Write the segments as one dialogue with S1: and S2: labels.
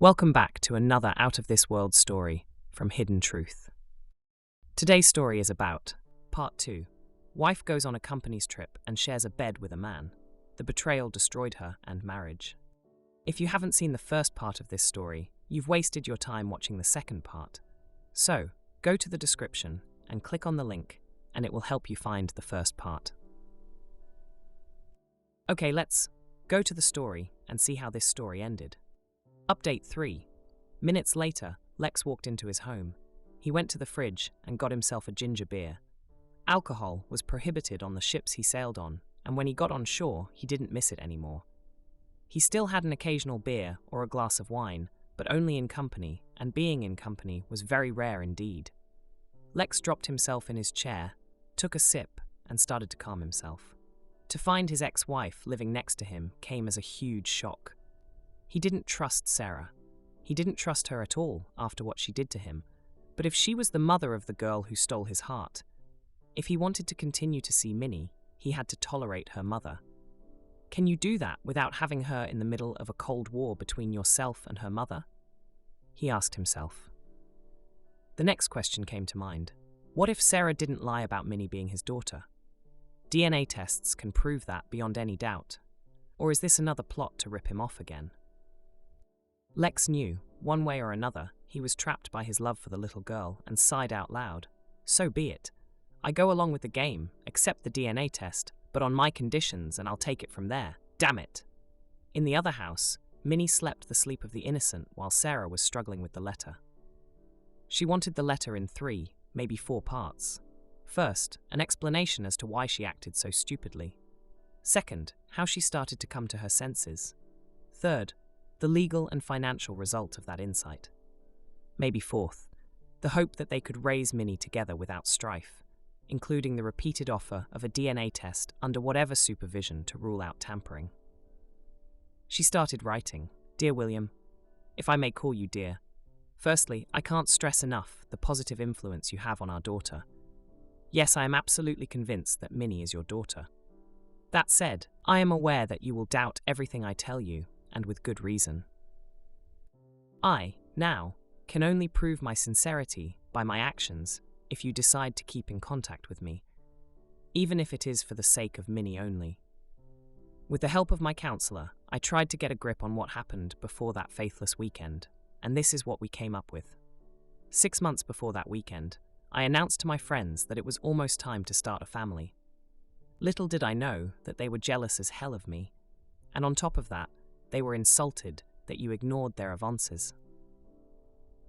S1: Welcome back to another out-of-this-world story from Hidden Truth. Today's story is about Part 2. Wife goes on a company's trip and shares a bed with a man. The betrayal destroyed her and marriage. If you haven't seen the first part of this story, you've wasted your time watching the second part. So, go to the description and click on the link, and it will help you find the first part. Okay, let's go to the story and see how this story ended. Update 3. Minutes later, Lex walked into his home. He went to the fridge and got himself a ginger beer. Alcohol was prohibited on the ships he sailed on, and when he got on shore, he didn't miss it anymore. He still had an occasional beer or a glass of wine, but only in company, and being in company was very rare indeed. Lex dropped himself in his chair, took a sip, and started to calm himself. To find his ex-wife living next to him came as a huge shock. He didn't trust Sarah. He didn't trust her at all after what she did to him. But if she was the mother of the girl who stole his heart, if he wanted to continue to see Minnie, he had to tolerate her mother. Can you do that without having her in the middle of a cold war between yourself and her mother? He asked himself. The next question came to mind. What if Sarah didn't lie about Minnie being his daughter? DNA tests can prove that beyond any doubt. Or is this another plot to rip him off again? Lex knew, one way or another, he was trapped by his love for the little girl and sighed out loud. So be it. I go along with the game, accept the DNA test, but on my conditions and I'll take it from there. Damn it. In the other house, Minnie slept the sleep of the innocent while Sarah was struggling with the letter. She wanted the letter in 3, maybe 4 parts. First, an explanation as to why she acted so stupidly. Second, how she started to come to her senses. Third, the legal and financial result of that insight. Maybe fourth, the hope that they could raise Minnie together without strife, including the repeated offer of a DNA test under whatever supervision to rule out tampering. She started writing. Dear William, if I may call you dear, firstly, I can't stress enough the positive influence you have on our daughter. Yes, I am absolutely convinced that Minnie is your daughter. That said, I am aware that you will doubt everything I tell you, and with good reason. I, now, can only prove my sincerity by my actions if you decide to keep in contact with me, even if it is for the sake of Minnie only. With the help of my counselor, I tried to get a grip on what happened before that faithless weekend, and this is what we came up with. 6 months before that weekend, I announced to my friends that it was almost time to start a family. Little did I know that they were jealous as hell of me, and on top of that, they were insulted that you ignored their avances.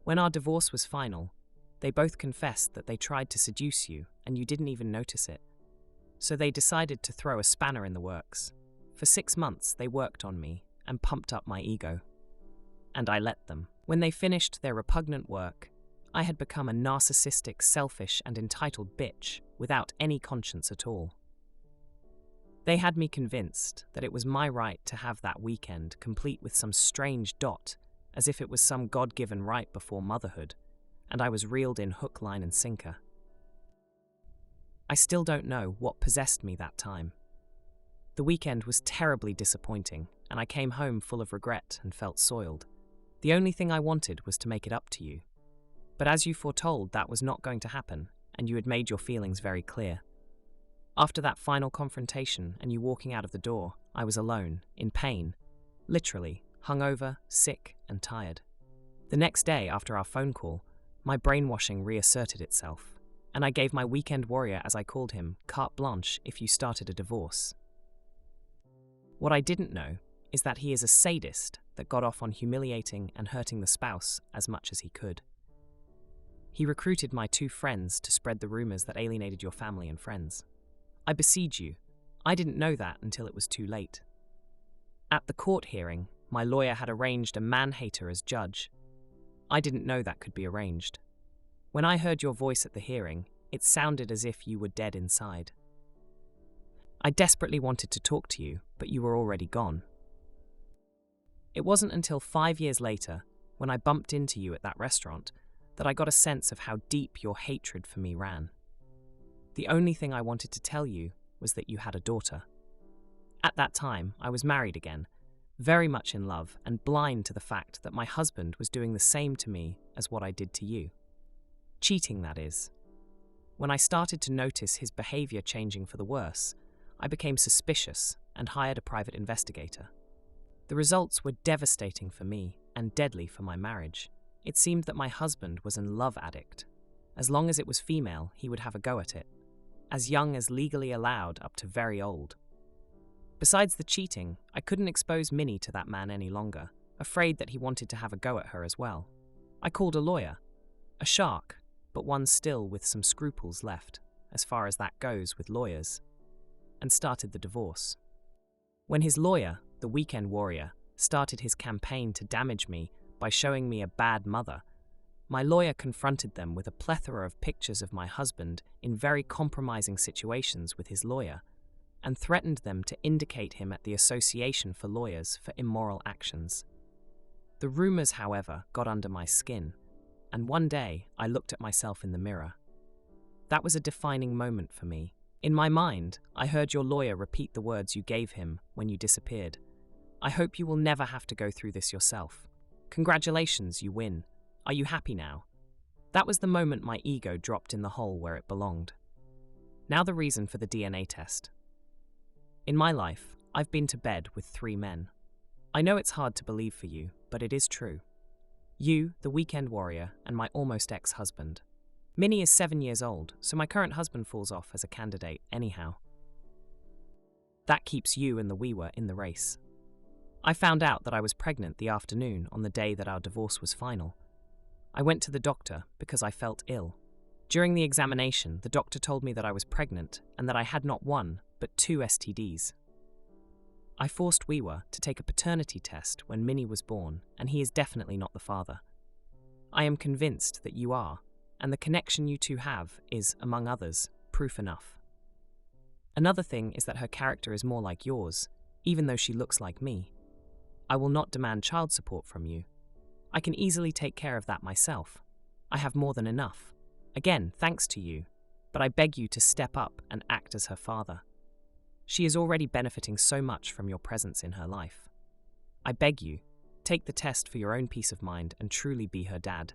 S1: When our divorce was final, they both confessed that they tried to seduce you and you didn't even notice it. So they decided to throw a spanner in the works. For 6 months, they worked on me and pumped up my ego. And I let them. When they finished their repugnant work, I had become a narcissistic, selfish, and entitled bitch without any conscience at all. They had me convinced that it was my right to have that weekend complete with some strange dot, as if it was some God-given right before motherhood, and I was reeled in hook, line, and sinker. I still don't know what possessed me that time. The weekend was terribly disappointing, and I came home full of regret and felt soiled. The only thing I wanted was to make it up to you. But as you foretold, that was not going to happen, and you had made your feelings very clear. After that final confrontation and you walking out of the door, I was alone, in pain, literally, hungover, sick, and tired. The next day, after our phone call, my brainwashing reasserted itself, and I gave my weekend warrior, as I called him, carte blanche if you started a divorce. What I didn't know is that he is a sadist that got off on humiliating and hurting the spouse as much as he could. He recruited my 2 friends to spread the rumors that alienated your family and friends. I beseech you, I didn't know that until it was too late. At the court hearing, my lawyer had arranged a man-hater as judge. I didn't know that could be arranged. When I heard your voice at the hearing, it sounded as if you were dead inside. I desperately wanted to talk to you, but you were already gone. It wasn't until 5 years later, when I bumped into you at that restaurant, that I got a sense of how deep your hatred for me ran. The only thing I wanted to tell you was that you had a daughter. At that time, I was married again, very much in love and blind to the fact that my husband was doing the same to me as what I did to you. Cheating, that is. When I started to notice his behavior changing for the worse, I became suspicious and hired a private investigator. The results were devastating for me and deadly for my marriage. It seemed that my husband was a love addict. As long as it was female, he would have a go at it. As young as legally allowed up to very old. Besides the cheating, I couldn't expose Minnie to that man any longer, afraid that he wanted to have a go at her as well. I called a lawyer. A shark, but one still with some scruples left, as far as that goes with lawyers, and started the divorce. When his lawyer, the weekend warrior, started his campaign to damage me by showing me a bad mother, my lawyer confronted them with a plethora of pictures of my husband in very compromising situations with his lawyer, and threatened them to indicate him at the Association for Lawyers for immoral actions. The rumors, however, got under my skin, and one day I looked at myself in the mirror. That was a defining moment for me. In my mind, I heard your lawyer repeat the words you gave him when you disappeared. I hope you will never have to go through this yourself. Congratulations, you win. Are you happy now? That was the moment my ego dropped in the hole where it belonged. Now the reason for the DNA test. In my life, I've been to bed with 3 men. I know it's hard to believe for you, but it is true. You, the weekend warrior, and my almost ex-husband. Minnie is 7 years old, so my current husband falls off as a candidate anyhow. That keeps you and the we were in the race. I found out that I was pregnant the afternoon on the day that our divorce was final. I went to the doctor because I felt ill. During the examination, the doctor told me that I was pregnant and that I had not 1, but 2 STDs. I forced Weewa to take a paternity test when Minnie was born, and he is definitely not the father. I am convinced that you are, and the connection you two have is, among others, proof enough. Another thing is that her character is more like yours, even though she looks like me. I will not demand child support from you. I can easily take care of that myself. I have more than enough. Again, thanks to you, but I beg you to step up and act as her father. She is already benefiting so much from your presence in her life. I beg you, take the test for your own peace of mind and truly be her dad.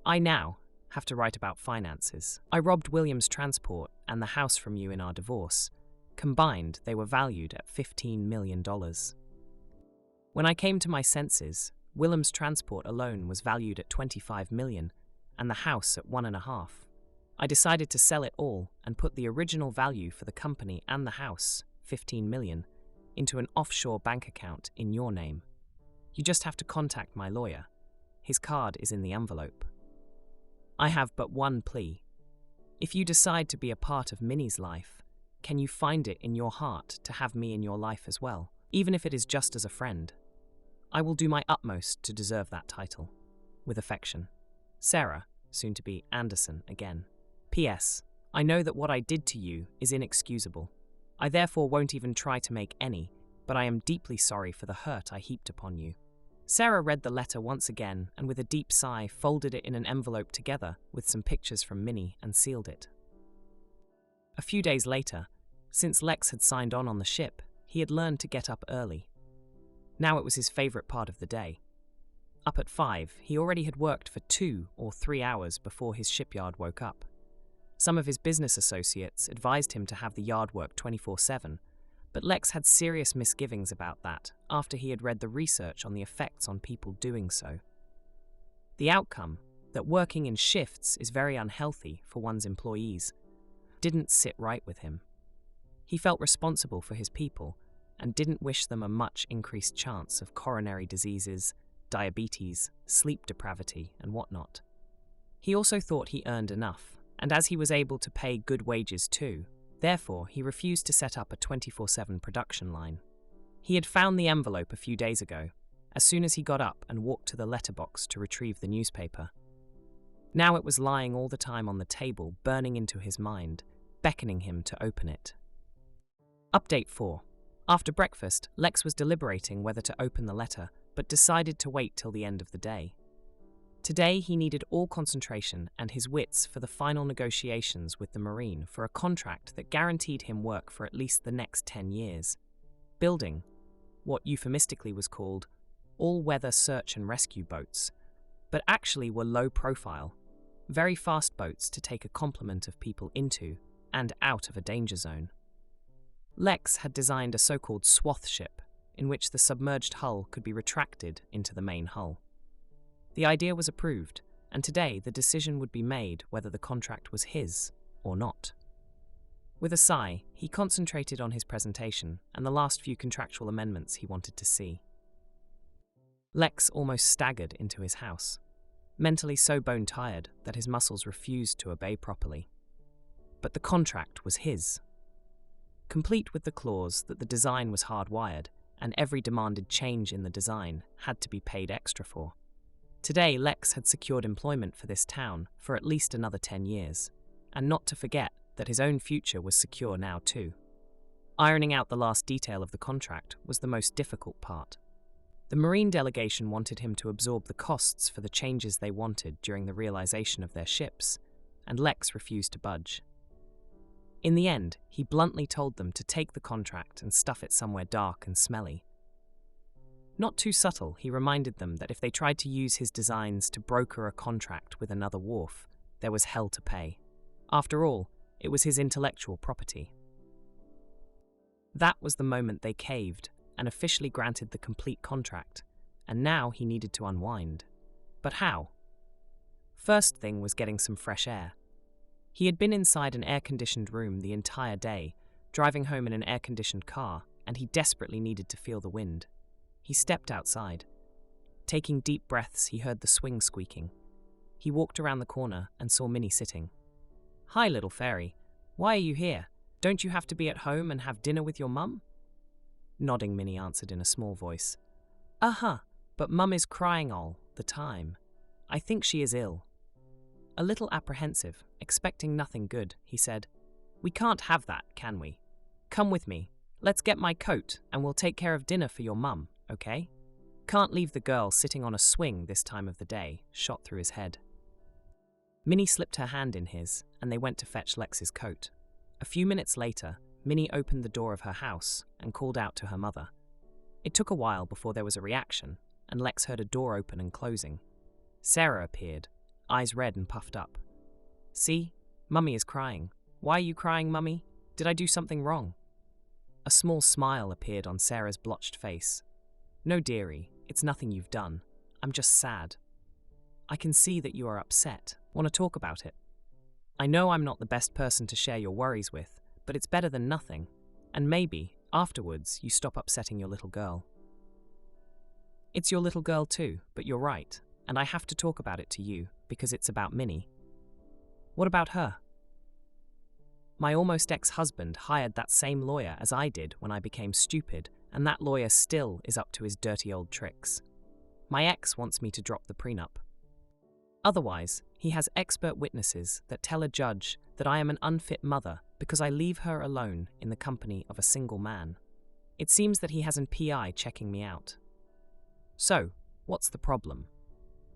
S1: I now have to write about finances. I robbed Williams Transport and the house from you in our divorce. Combined, they were valued at $15 million. When I came to my senses, Williams Transport alone was valued at $25 million and the house at $1.5 million. I decided to sell it all and put the original value for the company and the house, $15 million, into an offshore bank account in your name. You just have to contact my lawyer. His card is in the envelope. I have but one plea. If you decide to be a part of Minnie's life, can you find it in your heart to have me in your life as well, even if it is just as a friend? I will do my utmost to deserve that title. With affection. Sarah, soon to be Anderson again. P.S. I know that what I did to you is inexcusable. I therefore won't even try to make any, but I am deeply sorry for the hurt I heaped upon you. Sarah read the letter once again and with a deep sigh folded it in an envelope together with some pictures from Minnie and sealed it. A few days later, since Lex had signed on the ship, he had learned to get up early. Now it was his favorite part of the day. Up at 5, he already had worked for 2 or 3 hours before his shipyard woke up. Some of his business associates advised him to have the yard work 24/7, but Lex had serious misgivings about that after he had read the research on the effects on people doing so. The outcome, that working in shifts is very unhealthy for one's employees, didn't sit right with him. He felt responsible for his people and didn't wish them a much increased chance of coronary diseases, diabetes, sleep depravity, and whatnot. He also thought he earned enough, and as he was able to pay good wages too, therefore he refused to set up a 24/7 production line. He had found the envelope a few days ago, as soon as he got up and walked to the letterbox to retrieve the newspaper. Now it was lying all the time on the table, burning into his mind, beckoning him to open it. Update 4. After breakfast, Lex was deliberating whether to open the letter, but decided to wait till the end of the day. Today he needed all concentration and his wits for the final negotiations with the Marine for a contract that guaranteed him work for at least the next 10 years. Building what euphemistically was called all-weather search and rescue boats, but actually were low-profile, very fast boats to take a complement of people into and out of a danger zone. Lex had designed a so-called swath ship, in which the submerged hull could be retracted into the main hull. The idea was approved, and today the decision would be made whether the contract was his or not. With a sigh, he concentrated on his presentation and the last few contractual amendments he wanted to see. Lex almost staggered into his house, mentally so bone-tired that his muscles refused to obey properly. But the contract was his, complete with the clause that the design was hardwired and every demanded change in the design had to be paid extra for. Today, Lex had secured employment for this town for at least another 10 years, and not to forget that his own future was secure now too. Ironing out the last detail of the contract was the most difficult part. The Marine delegation wanted him to absorb the costs for the changes they wanted during the realization of their ships, and Lex refused to budge. In the end, he bluntly told them to take the contract and stuff it somewhere dark and smelly. Not too subtle, he reminded them that if they tried to use his designs to broker a contract with another wharf, there was hell to pay. After all, it was his intellectual property. That was the moment they caved and officially granted the complete contract, and now he needed to unwind. But how? First thing was getting some fresh air. He had been inside an air-conditioned room the entire day, driving home in an air-conditioned car, and he desperately needed to feel the wind. He stepped outside. Taking deep breaths, he heard the swing squeaking. He walked around the corner and saw Minnie sitting. "Hi, little fairy. Why are you here? Don't you have to be at home and have dinner with your mum?" Nodding, Minnie answered in a small voice. "Uh-huh, but Mum is crying all the time. I think she is ill." A little apprehensive, expecting nothing good, he said, "We can't have that, can we? Come with me. Let's get my coat and we'll take care of dinner for your mum, okay?" Can't leave the girl sitting on a swing this time of the day, shot through his head. Minnie slipped her hand in his, and they went to fetch Lex's coat. A few minutes later, Minnie opened the door of her house and called out to her mother. It took a while before there was a reaction, and Lex heard a door open and closing. Sarah appeared, eyes red and puffed up. "See, Mummy is crying. Why are you crying, Mummy? Did I do something wrong?" A small smile appeared on Sarah's blotched face. "No, dearie, it's nothing you've done. I'm just sad. I can see that you are upset. Want to talk about it? I know I'm not the best person to share your worries with, but it's better than nothing, and maybe, afterwards, you stop upsetting your little girl." "It's your little girl too, but you're right, and I have to talk about it to you, because it's about Minnie." "What about her?" "My almost ex-husband hired that same lawyer as I did when I became stupid, and that lawyer still is up to his dirty old tricks. My ex wants me to drop the prenup. Otherwise, he has expert witnesses that tell a judge that I am an unfit mother because I leave her alone in the company of a single man. It seems that he has an PI checking me out. So, what's the problem?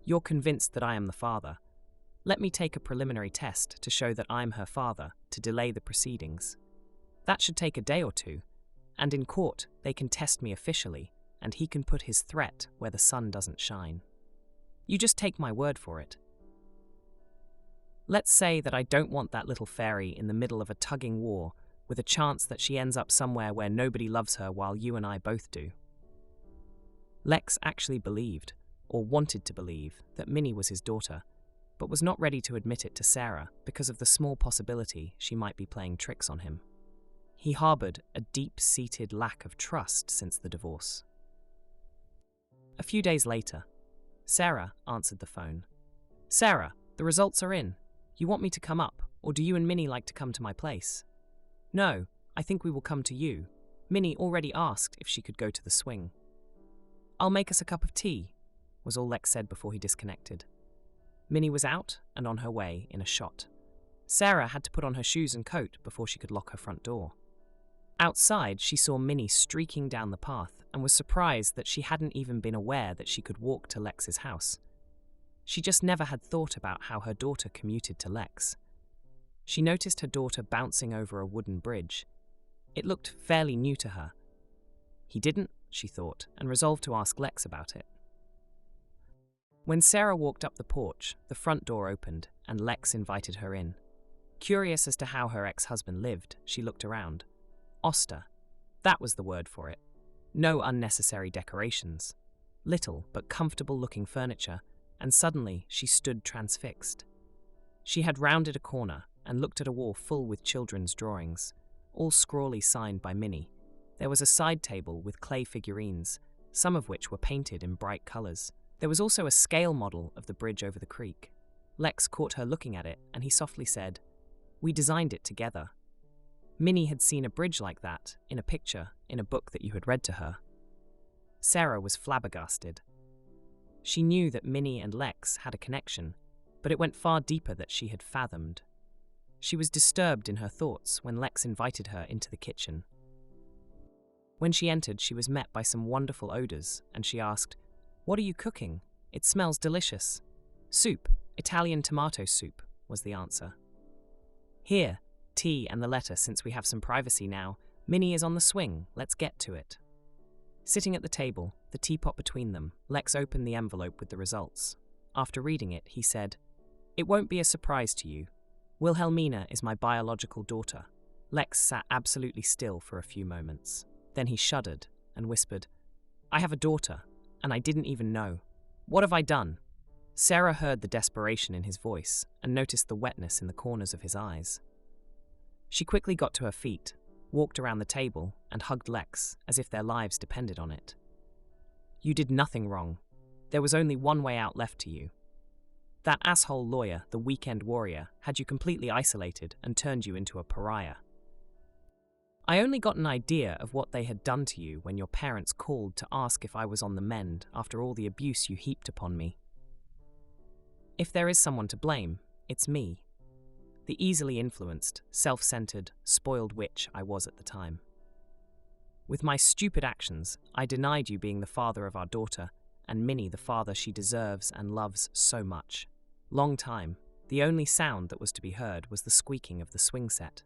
S1: You're convinced that I am the father. Let me take a preliminary test to show that I'm her father to delay the proceedings. That should take a day or two, and in court they can test me officially, and he can put his threat where the sun doesn't shine. You just take my word for it. Let's say that I don't want that little fairy in the middle of a tugging war with a chance that she ends up somewhere where nobody loves her while you and I both do." Lex actually believed, or wanted to believe, that Minnie was his daughter, but was not ready to admit it to Sarah because of the small possibility she might be playing tricks on him. He harbored a deep-seated lack of trust since the divorce. A few days later, Sarah answered the phone. "Sarah, the results are in. You want me to come up, or do you and Minnie like to come to my place?" "No, I think we will come to you. Minnie already asked if she could go to the swing." "I'll make us a cup of tea," was all Lex said before he disconnected. Minnie was out and on her way in a shot. Sarah had to put on her shoes and coat before she could lock her front door. Outside, she saw Minnie streaking down the path and was surprised that she hadn't even been aware that she could walk to Lex's house. She just never had thought about how her daughter commuted to Lex. She noticed her daughter bouncing over a wooden bridge. It looked fairly new to her. He didn't, she thought, and resolved to ask Lex about it. When Sarah walked up the porch, the front door opened, and Lex invited her in. Curious as to how her ex-husband lived, she looked around. Auster. That was the word for it. No unnecessary decorations. Little but comfortable-looking furniture, and suddenly she stood transfixed. She had rounded a corner and looked at a wall full with children's drawings, all scrawly signed by Minnie. There was a side table with clay figurines, some of which were painted in bright colours. There was also a scale model of the bridge over the creek. Lex caught her looking at it, and he softly said, "We designed it together." Minnie had seen a bridge like that, in a picture, in a book that you had read to her. Sarah was flabbergasted. She knew that Minnie and Lex had a connection, but it went far deeper than she had fathomed. She was disturbed in her thoughts when Lex invited her into the kitchen. When she entered, she was met by some wonderful odours, and she asked, "What are you cooking? It smells delicious." "Soup, Italian tomato soup," was the answer. "Here, tea and the letter since we have some privacy now. Minnie is on the swing, let's get to it." Sitting at the table, the teapot between them, Lex opened the envelope with the results. After reading it, he said, "It won't be a surprise to you. Wilhelmina is my biological daughter." Lex sat absolutely still for a few moments. Then he shuddered and whispered, "I have a daughter, and I didn't even know. What have I done?" Sarah heard the desperation in his voice and noticed the wetness in the corners of his eyes. She quickly got to her feet, walked around the table, and hugged Lex as if their lives depended on it. "You did nothing wrong. There was only one way out left to you. That asshole lawyer, the weekend warrior, had you completely isolated and turned you into a pariah. I only got an idea of what they had done to you when your parents called to ask if I was on the mend after all the abuse you heaped upon me. If there is someone to blame, it's me. The easily influenced, self-centered, spoiled witch I was at the time. With my stupid actions, I denied you being the father of our daughter, and Minnie the father she deserves and loves so much. Long time, the only sound that was to be heard was the squeaking of the swing set."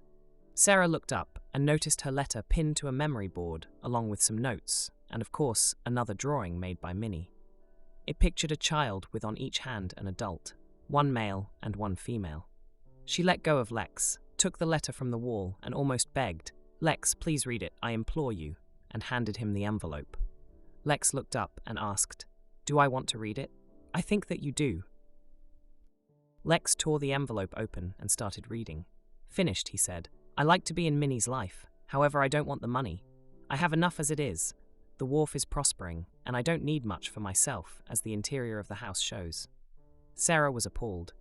S1: Sarah looked up and noticed her letter pinned to a memory board, along with some notes, and of course, another drawing made by Minnie. It pictured a child with on each hand an adult, one male and one female. She let go of Lex, took the letter from the wall, and almost begged, "Lex, please read it, I implore you," and handed him the envelope. Lex looked up and asked, "Do I want to read it?" "I think that you do." Lex tore the envelope open and started reading. "Finished," he said. "I like to be in Minnie's life. However, I don't want the money. I have enough as it is. The wharf is prospering, and I don't need much for myself, as the interior of the house shows." Sarah was appalled.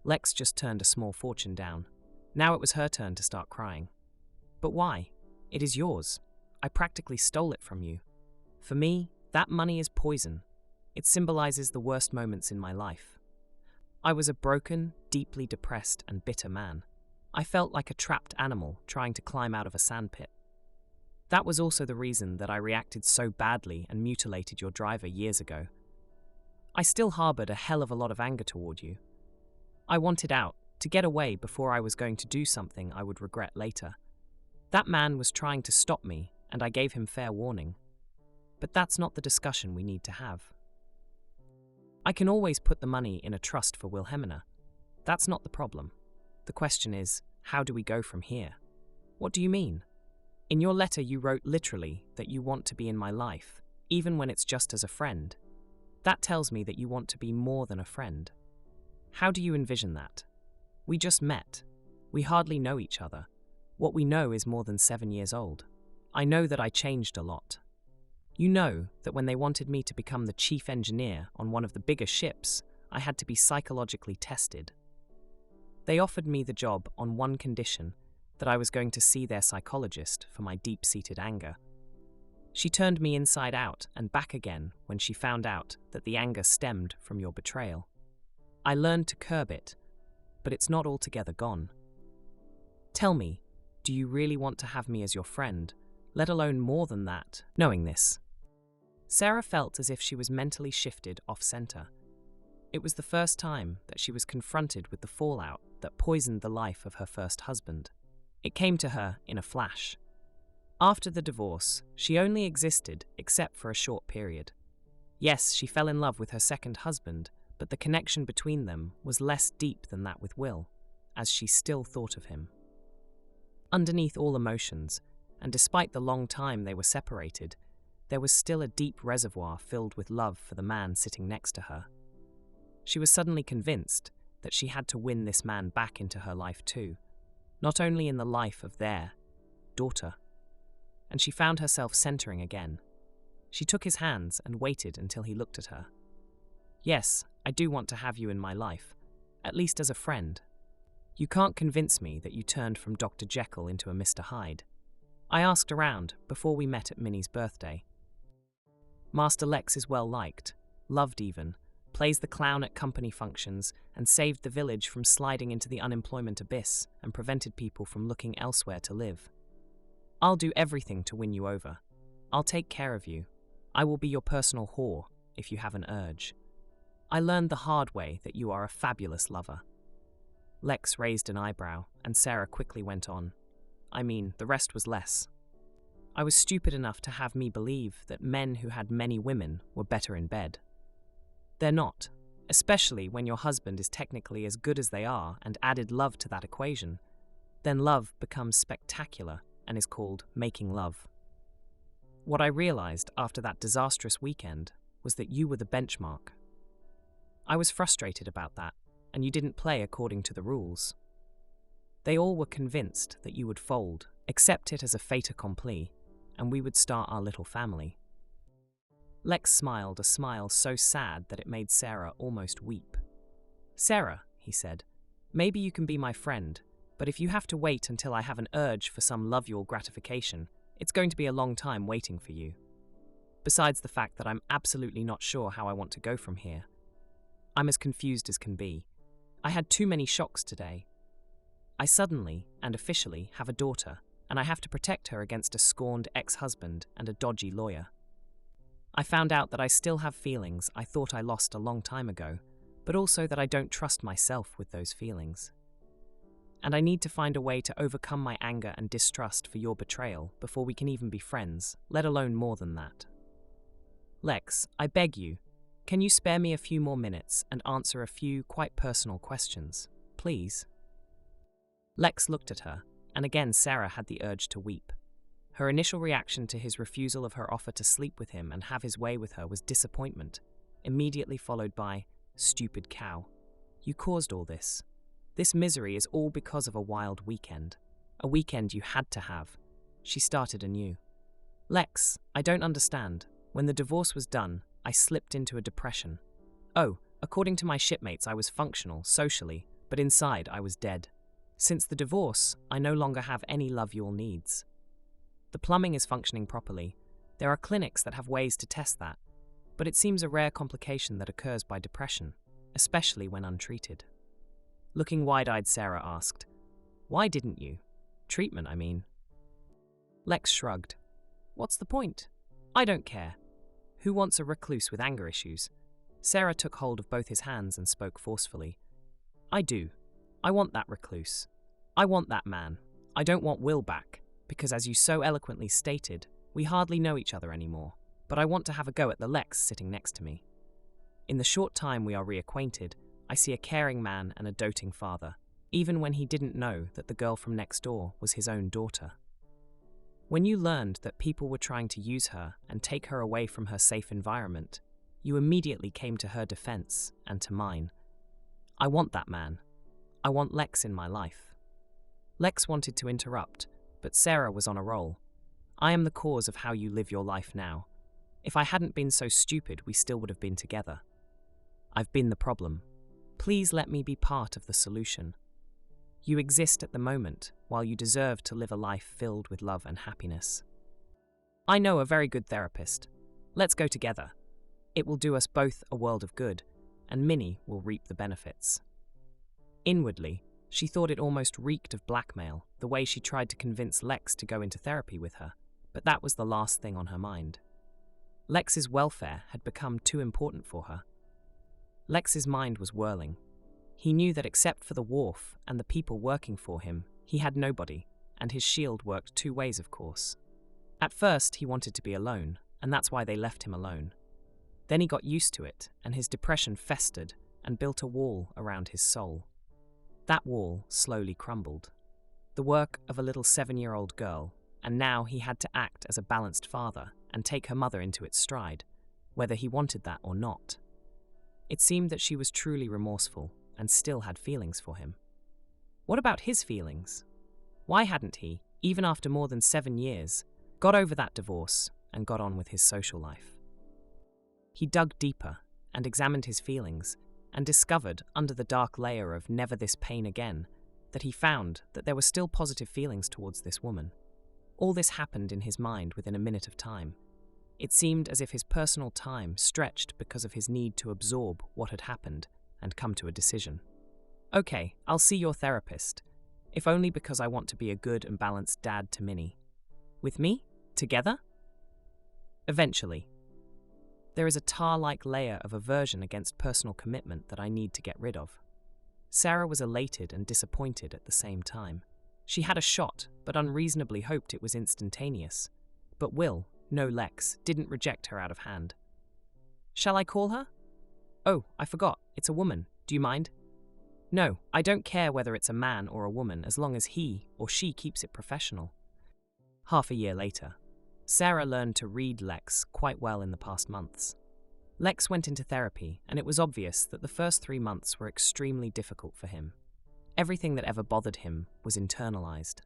S1: Lex just turned a small fortune down. Now it was her turn to start crying. "But why? It is yours. I practically stole it from you. For me, that money is poison. It symbolizes the worst moments in my life. I was a broken, deeply depressed, and bitter man. I felt like a trapped animal trying to climb out of a sandpit. That was also the reason that I reacted so badly and mutilated your driver years ago. I still harbored a hell of a lot of anger toward you. I wanted out, to get away before I was going to do something I would regret later. That man was trying to stop me, and I gave him fair warning. But that's not the discussion we need to have. I can always put the money in a trust for Wilhelmina. That's not the problem. The question is, how do we go from here? What do you mean? In your letter you wrote literally that you want to be in my life, even when it's just as a friend. That tells me that you want to be more than a friend. How do you envision that? We just met. We hardly know each other. What we know is more than 7 years old. I know that I changed a lot. You know that when they wanted me to become the chief engineer on one of the bigger ships, I had to be psychologically tested. They offered me the job on one condition, that I was going to see their psychologist for my deep-seated anger. She turned me inside out and back again when she found out that the anger stemmed from your betrayal. I learned to curb it, but it's not altogether gone. Tell me, do you really want to have me as your friend, let alone more than that, knowing this? Sarah felt as if she was mentally shifted off-center. It was the first time that she was confronted with the fallout that poisoned the life of her first husband. It came to her in a flash. After the divorce, she only existed except for a short period. Yes, she fell in love with her second husband, but the connection between them was less deep than that with Will, as she still thought of him. Underneath all emotions, and despite the long time they were separated, there was still a deep reservoir filled with love for the man sitting next to her. She was suddenly convinced that she had to win this man back into her life too, not only in the life of their daughter. And she found herself centering again. She took his hands and waited until he looked at her. "Yes, I do want to have you in my life, at least as a friend. You can't convince me that you turned from Dr. Jekyll into a Mr. Hyde. I asked around before we met at Minnie's birthday. Master Lex is well liked, loved even, plays the clown at company functions, and saved the village from sliding into the unemployment abyss and prevented people from looking elsewhere to live. I'll do everything to win you over. I'll take care of you. I will be your personal whore if you have an urge. I learned the hard way that you are a fabulous lover." Lex raised an eyebrow, and Sarah quickly went on. "I mean, the rest was less. I was stupid enough to have me believe that men who had many women were better in bed. They're not, especially when your husband is technically as good as they are and added love to that equation. Then love becomes spectacular and is called making love. What I realized after that disastrous weekend was that you were the benchmark. I was frustrated about that, and you didn't play according to the rules. They all were convinced that you would fold, accept it as a fait accompli, and we would start our little family." Lex smiled a smile so sad that it made Sarah almost weep. "Sarah," he said, "maybe you can be my friend, but if you have to wait until I have an urge for some lovual gratification, it's going to be a long time waiting for you. Besides the fact that I'm absolutely not sure how I want to go from here. I'm as confused as can be. I had too many shocks today. I suddenly and officially have a daughter, and I have to protect her against a scorned ex-husband and a dodgy lawyer. I found out that I still have feelings I thought I lost a long time ago, but also that I don't trust myself with those feelings. And I need to find a way to overcome my anger and distrust for your betrayal before we can even be friends, let alone more than that. Lex, I beg you, can you spare me a few more minutes and answer a few quite personal questions, please?" Lex looked at her, and again Sarah had the urge to weep. Her initial reaction to his refusal of her offer to sleep with him and have his way with her was disappointment, immediately followed by, "Stupid cow. You caused all this. This misery is all because of a wild weekend. A weekend you had to have." She started anew. "Lex, I don't understand. When the divorce was done, I slipped into a depression. Oh, according to my shipmates I was functional, socially, but inside I was dead. Since the divorce, I no longer have any lovual needs. The plumbing is functioning properly. There are clinics that have ways to test that, but it seems a rare complication that occurs by depression, especially when untreated." Looking wide-eyed, Sarah asked, "Why didn't you? Treatment, I mean." Lex shrugged. "What's the point? I don't care. Who wants a recluse with anger issues?" Sarah took hold of both his hands and spoke forcefully. "I do. I want that recluse. I want that man. I don't want Will back, because as you so eloquently stated, we hardly know each other anymore, but I want to have a go at the Lex sitting next to me. In the short time we are reacquainted, I see a caring man and a doting father, even when he didn't know that the girl from next door was his own daughter. When you learned that people were trying to use her and take her away from her safe environment, you immediately came to her defense and to mine. I want that man. I want Lex in my life." Lex wanted to interrupt, but Sarah was on a roll. "I am the cause of how you live your life now. If I hadn't been so stupid, we still would have been together. I've been the problem. Please let me be part of the solution. You exist at the moment, while you deserve to live a life filled with love and happiness. I know a very good therapist. Let's go together. It will do us both a world of good, and Minnie will reap the benefits." Inwardly, she thought it almost reeked of blackmail, the way she tried to convince Lex to go into therapy with her, but that was the last thing on her mind. Lex's welfare had become too important for her. Lex's mind was whirling. He knew that except for the wharf and the people working for him, he had nobody, and his shield worked two ways, of course. At first, he wanted to be alone, and that's why they left him alone. Then he got used to it, and his depression festered and built a wall around his soul. That wall slowly crumbled. The work of a little 7-year-old girl, and now he had to act as a balanced father and take her mother into its stride, whether he wanted that or not. It seemed that she was truly remorseful and still had feelings for him. What about his feelings? Why hadn't he, even after more than 7 years, got over that divorce and got on with his social life? He dug deeper and examined his feelings and discovered, under the dark layer of never this pain again, that he found that there were still positive feelings towards this woman. All this happened in his mind within a minute of time. It seemed as if his personal time stretched because of his need to absorb what had happened and come to a decision. Okay, I'll see your therapist, if only because I want to be a good and balanced dad to Minnie. With me? Together? Eventually. There is a tar-like layer of aversion against personal commitment that I need to get rid of. Sarah was elated and disappointed at the same time. She had a shot, but unreasonably hoped it was instantaneous. But Will, no Lex, didn't reject her out of hand. Shall I call her? Oh, I forgot, it's a woman. Do you mind? No, I don't care whether it's a man or a woman as long as he or she keeps it professional. Half a year later, Sarah learned to read Lex quite well in the past months. Lex went into therapy, and it was obvious that the first 3 months were extremely difficult for him. Everything that ever bothered him was internalized,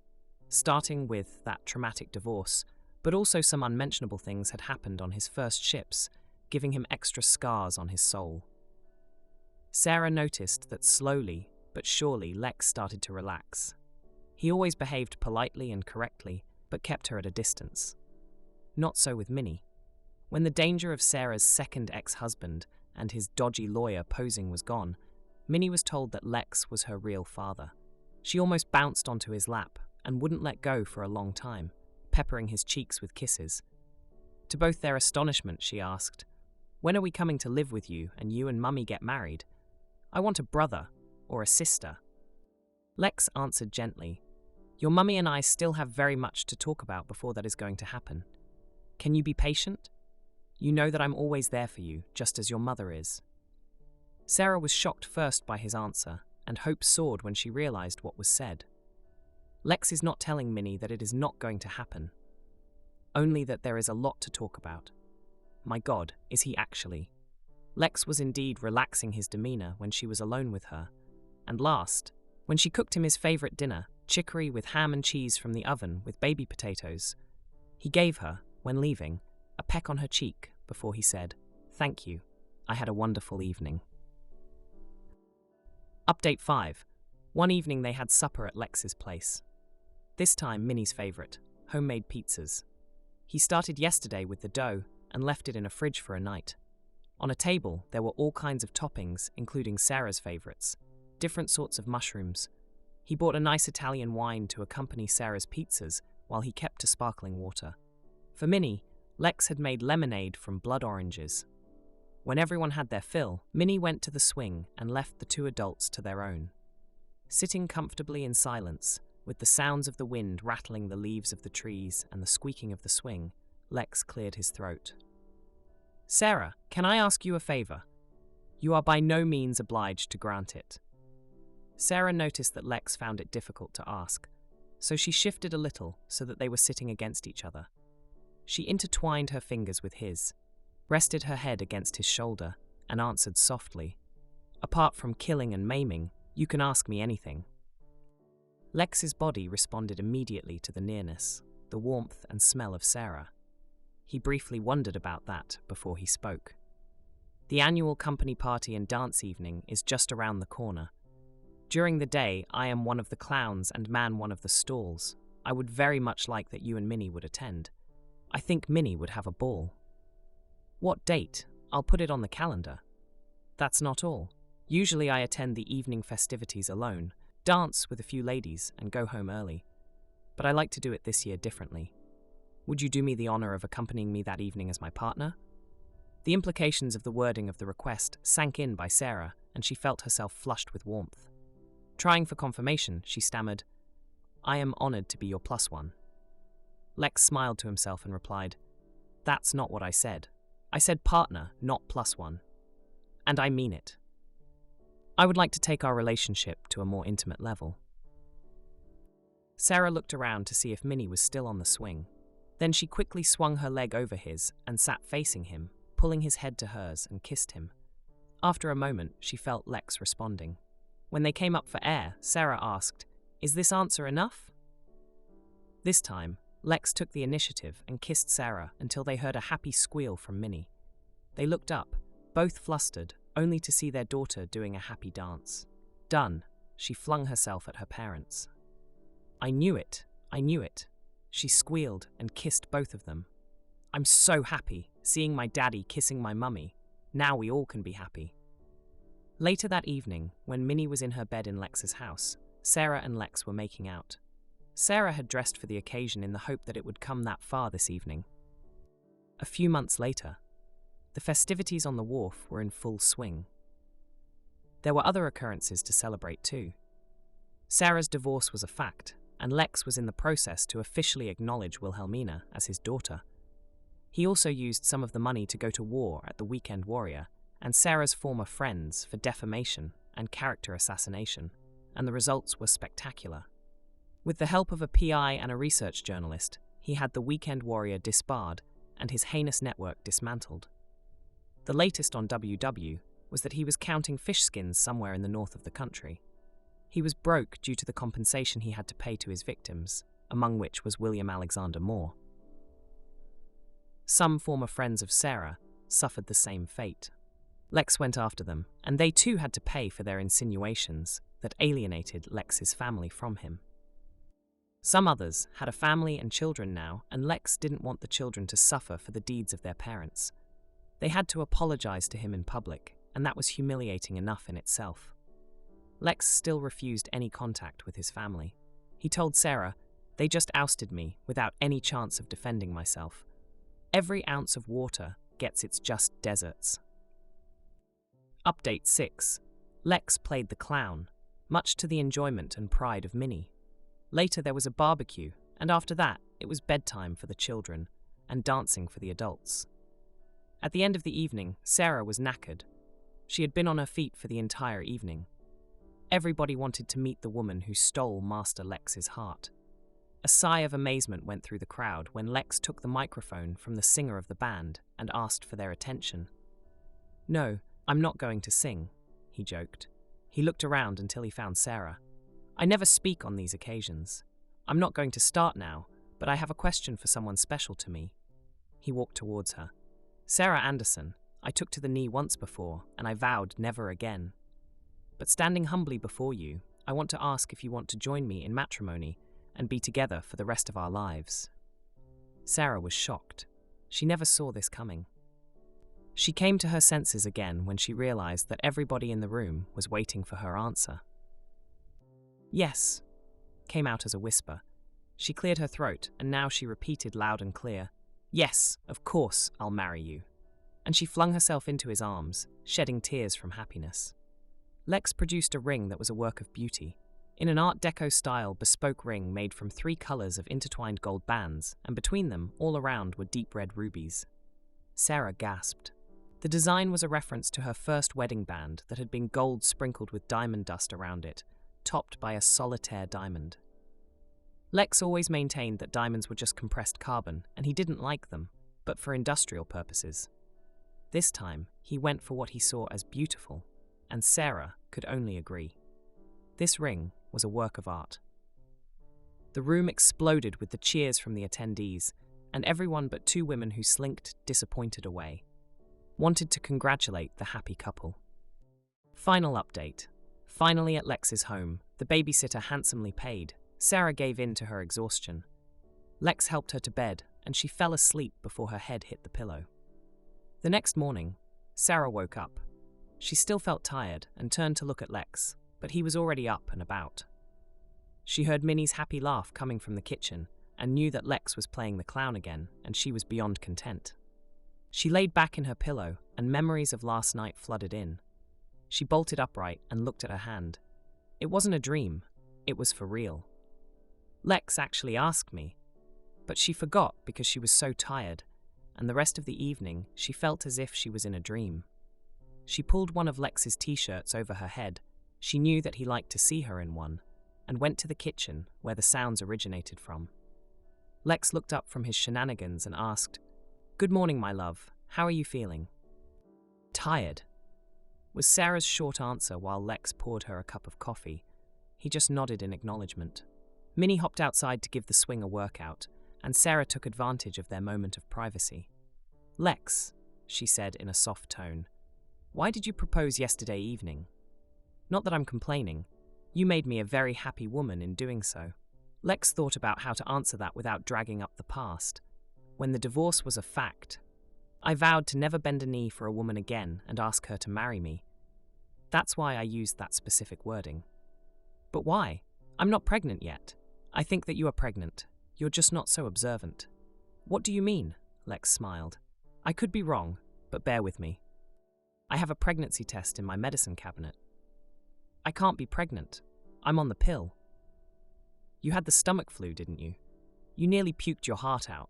S1: starting with that traumatic divorce, but also some unmentionable things had happened on his first ships, giving him extra scars on his soul. Sarah noticed that slowly but surely Lex started to relax. He always behaved politely and correctly, but kept her at a distance. Not so with Minnie. When the danger of Sarah's second ex-husband and his dodgy lawyer posing was gone, Minnie was told that Lex was her real father. She almost bounced onto his lap and wouldn't let go for a long time, peppering his cheeks with kisses. To both their astonishment, she asked, "When are we coming to live with you and you and Mummy get married? I want a brother or a sister." Lex answered gently, "Your Mummy and I still have very much to talk about before that is going to happen. Can you be patient? You know that I'm always there for you, just as your mother is." Sarah was shocked first by his answer, and hope soared when she realized what was said. Lex is not telling Minnie that it is not going to happen, only that there is a lot to talk about. My God, is he actually? Lex was indeed relaxing his demeanor when she was alone with her, and last, when she cooked him his favorite dinner, chicory with ham and cheese from the oven with baby potatoes, he gave her, when leaving, a peck on her cheek before he said, "Thank you, I had a wonderful evening." Update 5. One evening they had supper at Lex's place. This time Minnie's favorite, homemade pizzas. He started yesterday with the dough and left it in a fridge for a night. On a table, there were all kinds of toppings, including Sarah's favorites, different sorts of mushrooms. He bought a nice Italian wine to accompany Sarah's pizzas while he kept to sparkling water. For Minnie, Lex had made lemonade from blood oranges. When everyone had their fill, Minnie went to the swing and left the 2 adults to their own. Sitting comfortably in silence, with the sounds of the wind rattling the leaves of the trees and the squeaking of the swing, Lex cleared his throat. "Sarah, can I ask you a favor? You are by no means obliged to grant it." Sarah noticed that Lex found it difficult to ask, so she shifted a little so that they were sitting against each other. She intertwined her fingers with his, rested her head against his shoulder, and answered softly, "Apart from killing and maiming, you can ask me anything." Lex's body responded immediately to the nearness, the warmth and smell of Sarah. He briefly wondered about that before he spoke. The annual company party and dance evening is just around the corner. During the day, I am one of the clowns and man one of the stalls. I would very much like that you and Minnie would attend. I think Minnie would have a ball. What date? I'll put it on the calendar. That's not all. Usually I attend the evening festivities alone, dance with a few ladies, and go home early. But I like to do it this year differently. Would you do me the honor of accompanying me that evening as my partner? The implications of the wording of the request sank in by Sarah, and she felt herself flushed with warmth. Trying for confirmation, she stammered, "I am honored to be your plus one." Lex smiled to himself and replied, "That's not what I said. I said partner, not +1. And I mean it. I would like to take our relationship to a more intimate level." Sarah looked around to see if Minnie was still on the swing. Then she quickly swung her leg over his and sat facing him, pulling his head to hers and kissed him. After a moment, she felt Lex responding. When they came up for air, Sarah asked, "Is this answer enough?" This time, Lex took the initiative and kissed Sarah until they heard a happy squeal from Minnie. They looked up, both flustered, only to see their daughter doing a happy dance. Done, she flung herself at her parents. "I knew it, I knew it," she squealed and kissed both of them. "I'm so happy, seeing my daddy kissing my mummy. Now we all can be happy." Later that evening, when Minnie was in her bed in Lex's house, Sarah and Lex were making out. Sarah had dressed for the occasion in the hope that it would come that far this evening. A few months later, the festivities on the wharf were in full swing. There were other occurrences to celebrate too. Sarah's divorce was a fact, and Lex was in the process to officially acknowledge Wilhelmina as his daughter. He also used some of the money to go to war at the Weekend Warrior and Sarah's former friends for defamation and character assassination, and the results were spectacular. With the help of a PI and a research journalist, he had the Weekend Warrior disbarred and his heinous network dismantled. The latest on WW was that he was counting fish skins somewhere in the north of the country. He was broke due to the compensation he had to pay to his victims, among which was William Alexander Moore. Some former friends of Sarah suffered the same fate. Lex went after them, and they too had to pay for their insinuations that alienated Lex's family from him. Some others had a family and children now, and Lex didn't want the children to suffer for the deeds of their parents. They had to apologize to him in public, and that was humiliating enough in itself. Lex still refused any contact with his family. He told Sarah, "They just ousted me without any chance of defending myself. Every ounce of water gets its just deserts." Update 6. Lex played the clown, much to the enjoyment and pride of Minnie. Later there was a barbecue, and after that, it was bedtime for the children and dancing for the adults. At the end of the evening, Sarah was knackered. She had been on her feet for the entire evening. Everybody wanted to meet the woman who stole Master Lex's heart. A sigh of amazement went through the crowd when Lex took the microphone from the singer of the band and asked for their attention. "No, I'm not going to sing," he joked. He looked around until he found Sarah. "I never speak on these occasions. I'm not going to start now, but I have a question for someone special to me." He walked towards her. "Sarah Anderson, I took to the knee once before, and I vowed never again. But standing humbly before you, I want to ask if you want to join me in matrimony and be together for the rest of our lives." Sarah was shocked. She never saw this coming. She came to her senses again when she realized that everybody in the room was waiting for her answer. "Yes," came out as a whisper. She cleared her throat, and now she repeated loud and clear, "Yes, of course, I'll marry you." And she flung herself into his arms, shedding tears from happiness. Lex produced a ring that was a work of beauty. In an Art Deco-style bespoke ring made from 3 colors of intertwined gold bands, and between them, all around, were deep red rubies. Sarah gasped. The design was a reference to her first wedding band that had been gold sprinkled with diamond dust around it, topped by a solitaire diamond. Lex always maintained that diamonds were just compressed carbon, and he didn't like them, but for industrial purposes. This time, he went for what he saw as beautiful, and Sarah could only agree. This ring was a work of art. The room exploded with the cheers from the attendees, and everyone but 2 women who slinked disappointed away wanted to congratulate the happy couple. Final update. Finally at Lex's home, the babysitter handsomely paid. Sarah gave in to her exhaustion. Lex helped her to bed, and she fell asleep before her head hit the pillow. The next morning, Sarah woke up. She still felt tired and turned to look at Lex, but he was already up and about. She heard Minnie's happy laugh coming from the kitchen and knew that Lex was playing the clown again, and she was beyond content. She laid back in her pillow, and memories of last night flooded in. She bolted upright and looked at her hand. It wasn't a dream. It was for real. "Lex actually asked me. But she forgot because she was so tired, and the rest of the evening she felt as if she was in a dream. She pulled one of Lex's t-shirts over her head. She knew that he liked to see her in one, and went to the kitchen where the sounds originated from. Lex looked up from his shenanigans and asked, "Good morning, my love. How are you feeling?" "Tired," was Sarah's short answer while Lex poured her a cup of coffee. He just nodded in acknowledgement. Minnie hopped outside to give the swing a workout, and Sarah took advantage of their moment of privacy. "Lex," she said in a soft tone, "why did you propose yesterday evening? Not that I'm complaining. You made me a very happy woman in doing so." Lex thought about how to answer that without dragging up the past. When the divorce was a fact, "I vowed to never bend a knee for a woman again and ask her to marry me. That's why I used that specific wording." "But why? I'm not pregnant yet." "I think that you are pregnant. You're just not so observant." "What do you mean?" Lex smiled. "I could be wrong, but bear with me. I have a pregnancy test in my medicine cabinet." "I can't be pregnant. I'm on the pill." "You had the stomach flu, didn't you? You nearly puked your heart out.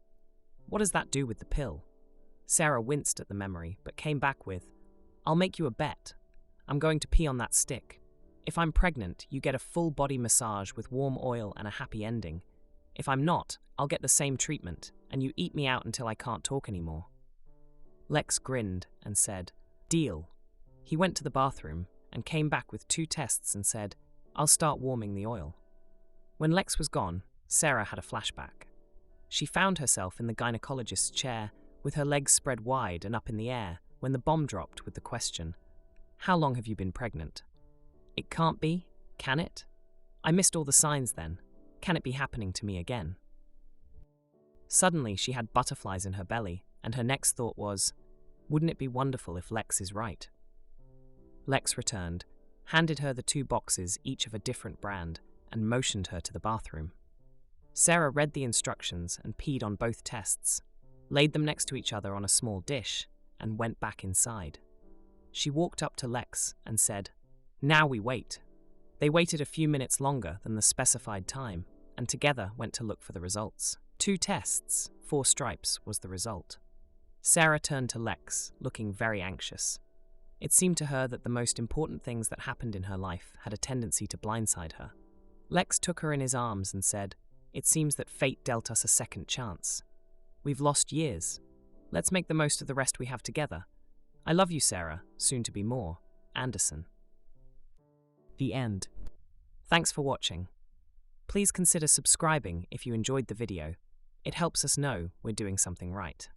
S1: What does that do with the pill?" Sarah winced at the memory, but came back with, "I'll make you a bet. I'm going to pee on that stick. If I'm pregnant, you get a full body massage with warm oil and a happy ending. If I'm not, I'll get the same treatment, and you eat me out until I can't talk anymore." Lex grinned and said, "Deal." He went to the bathroom and came back with 2 tests and said, "I'll start warming the oil." When Lex was gone, Sarah had a flashback. She found herself in the gynecologist's chair with her legs spread wide and up in the air when the bomb dropped with the question, "How long have you been pregnant?" It can't be, can it? I missed all the signs then. Can it be happening to me again? Suddenly she had butterflies in her belly, and her next thought was, wouldn't it be wonderful if Lex is right? Lex returned, handed her the 2 boxes, each of a different brand, and motioned her to the bathroom. Sarah read the instructions and peed on both tests, laid them next to each other on a small dish, and went back inside. She walked up to Lex and said, "Now we wait." They waited a few minutes longer than the specified time, and together went to look for the results. 2 tests, 4 stripes was the result. Sarah turned to Lex, looking very anxious. It seemed to her that the most important things that happened in her life had a tendency to blindside her. Lex took her in his arms and said, "It seems that fate dealt us a second chance. We've lost years. Let's make the most of the rest we have together. I love you, Sarah, soon to be more. Anderson." The end. Thanks for watching. Please consider subscribing if you enjoyed the video. It helps us know we're doing something right.